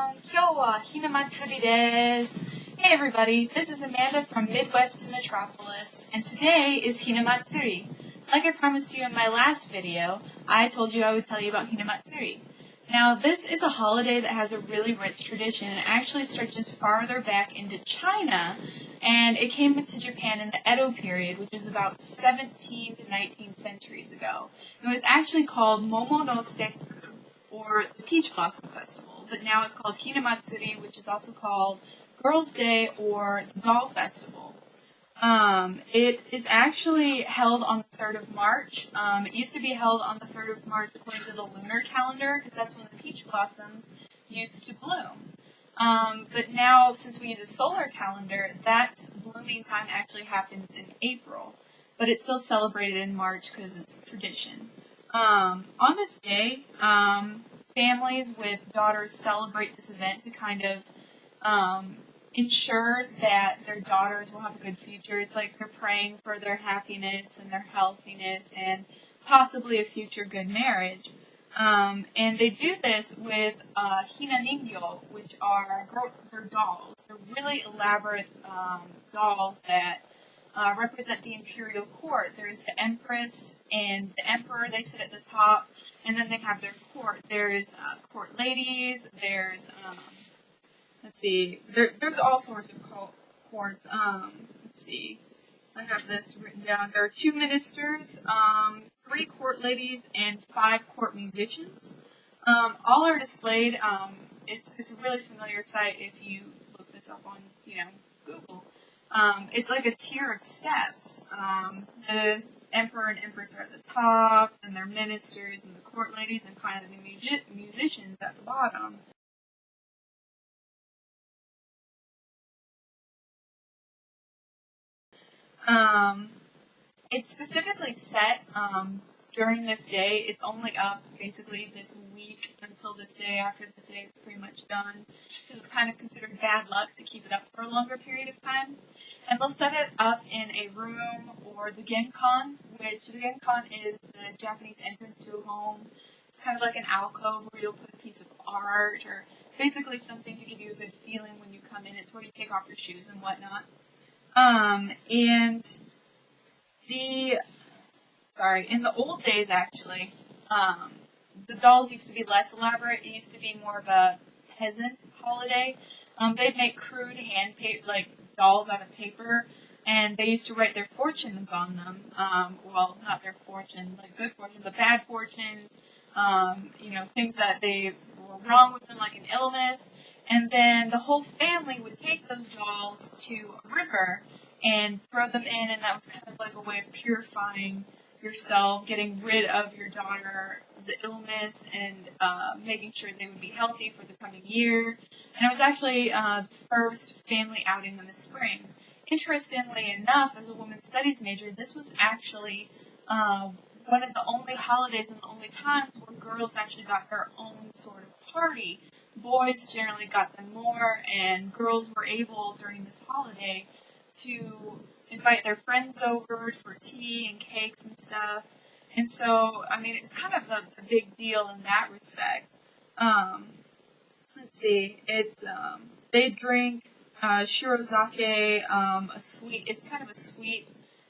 今日は Hina Matsuri です. Hey everybody, this is Amanda from Midwest to Metropolis, and today is Hina Matsuri. Like I promised you in my last video, I told you I would tell you about Hina Matsuri. Now, this is a holiday that has a really rich tradition. It actually stretches farther back into China, and it came into Japan in the Edo period, which is about 17 to 19 centuries ago. It was actually called Momo no Seku, or the Peach Blossom Festival, but now it's called Hina Matsuri, which is also called Girls' Day or the Doll Festival. It is actually held on the 3rd of March. It used to be held on the 3rd of March according to the lunar calendar, because that's when the peach blossoms used to bloom. But now, since we use a solar calendar, that blooming time actually happens in April, but it's still celebrated in March because it's tradition. On this day, families with daughters celebrate this event to kind of ensure that their daughters will have a good future. It's like they're praying for their happiness and their healthiness and possibly a future good marriage. And they do this with Hina Ningyo, which are they're dolls. They're really elaborate dolls that represent the imperial court. There's the empress and the emperor. They sit at the top, and then they have their court. There's court ladies. There's let's see. There's all sorts of courts. Let's see. I have this written down. There are 2 ministers, 3 court ladies, and 5 court musicians. All are displayed. It's a really familiar site if you look this up on Google. It's like a tier of steps. The emperor and empress are at the top, and their ministers and the court ladies, and kind of the musicians at the bottom. It's specifically set during this day. It's only up basically this week until this day. After this day, it's pretty much done, because it's kind of considered bad luck to keep it up for a longer period of time. And they'll set it up in a room or the genkan, which the genkan is the Japanese entrance to a home. It's kind of like an alcove where you'll put a piece of art or basically something to give you a good feeling when you come in. It's where you take off your shoes and whatnot. In the old days, actually, the dolls used to be less elaborate. It used to be more of a peasant holiday. They'd make crude dolls out of paper, and they used to write their fortunes on them. Well, not their fortune, like good fortune, but bad fortunes. Things that they were wrong with them, like an illness. And then the whole family would take those dolls to a river and throw them in, and that was kind of like a way of purifying yourself, getting rid of your daughter's illness, and making sure they would be healthy for the coming year. And it was actually the first family outing in the spring. Interestingly enough, as a women's studies major, this was actually one of the only holidays and the only times where girls actually got their own sort of party. Boys generally got them more, and girls were able, during this holiday, to invite their friends over for tea and cakes and stuff. And so, it's kind of a big deal in that respect. Let's see, they drink shirozake, it's kind of a sweet,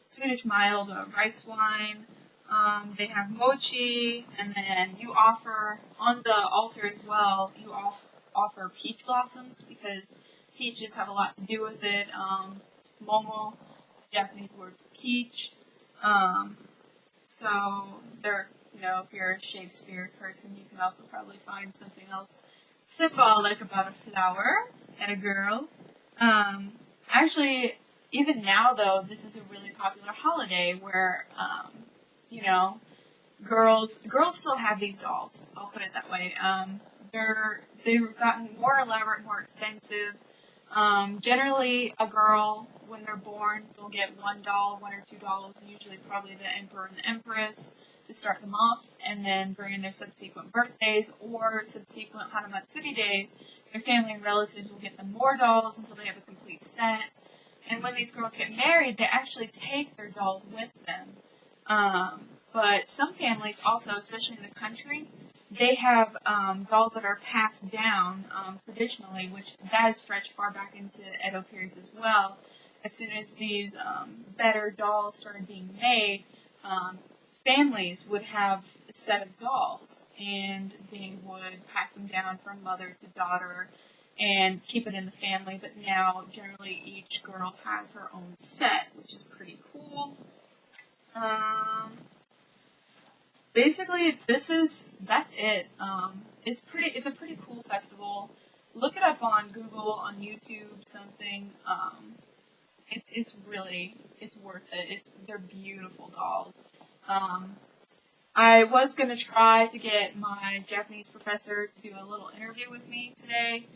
Swedish mild rice wine. They have mochi, and then you offer, on the altar as well, you offer peach blossoms, because peaches have a lot to do with it. Momo, the Japanese word for peach. So they're, if you're a Shakespeare person, you can also probably find something else symbolic about a flower and a girl. Actually, even now, though, this is a really popular holiday where, girls still have these dolls. I'll put it that way. They've gotten more elaborate, more expensive. Generally, a girl, when they're born, they'll get 1 doll, 1 or 2 dolls, and usually probably the emperor and the empress to start them off, and then during their subsequent birthdays or subsequent Hina Matsuri days, their family and relatives will get them more dolls until they have a complete set. And when these girls get married, they actually take their dolls with them. But some families also, especially in the country, they have dolls that are passed down traditionally, which that has stretched far back into Edo periods as well. As soon as these better dolls started being made, families would have a set of dolls, and they would pass them down from mother to daughter and keep it in the family. But now, generally, each girl has her own set, which is pretty cool. Basically, that's it. It's a pretty cool festival. Look it up on Google, on YouTube, something. It's worth it. They're beautiful dolls. I was gonna try to get my Japanese professor to do a little interview with me today.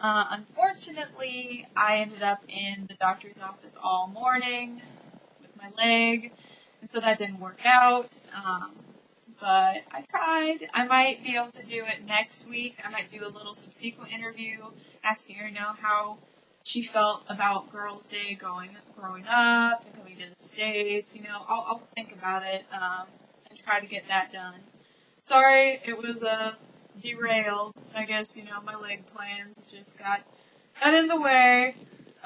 Unfortunately, I ended up in the doctor's office all morning with my leg, and so that didn't work out. But I tried. I might be able to do it next week. I might do a little subsequent interview, asking her, how she felt about Girls' Day growing up and coming to the States. I'll think about it and try to get that done. Sorry, it was derailed. I guess my leg plans just got in the way.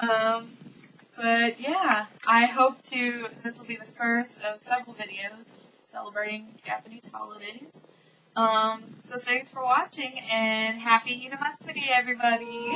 But yeah, I hope this will be the first of several videos celebrating Japanese holidays. So thanks for watching, and happy Hina Matsuri, everybody!